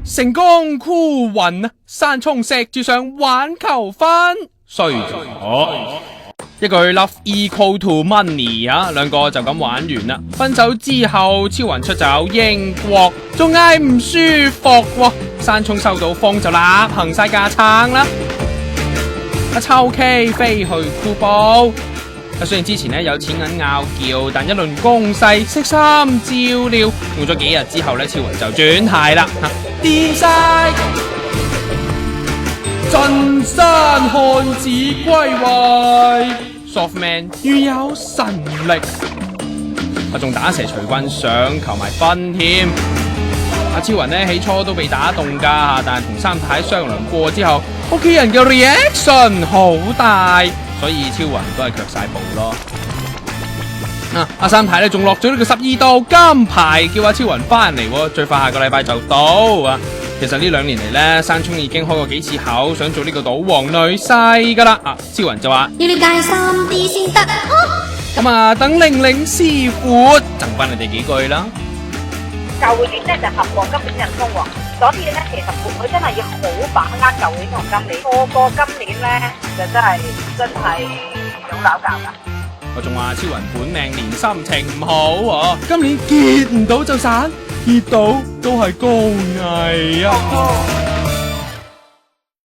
成功箍暈啊！山聰石住上玩求分，衰咗。一句 love equal to money 啊，兩個就咁玩完啦。分手之後，超雲出走英國，仲嗌唔舒服喎。山聰收到風就立行晒架撐啦。阿秋 K 飛去箍煲。雖然之前有錢銀拗撬，但一輪攻勢悉心照料，用咗幾日之後超雲就轉態啦，掂晒鎮山漢子歸位 ，Softman 如有神力，仲打蛇隨棍上求埋分添。阿超雲起初都被打動㗎，但係同三太商量過之後，屋企人嘅 reaction 好大。所以超雲都係卻晒步咯。阿三太仲落咗呢個12道金牌，叫阿超雲翻嚟，最快下個禮拜就到啊。其實呢2年嚟呢，山聰已經開過幾次口，想做呢個賭王女婿噶啦。超雲就話要了解深啲先得。咁等玲玲師傅贈翻你哋幾句啦。舊年呢就合過，今年人工喎。所以咧，其實佢真係要好把握舊年同今年，過今年咧就真係有鬧交噶。我仲話超雲本命年心情唔好，今年結唔到就散，結到都係高危啊！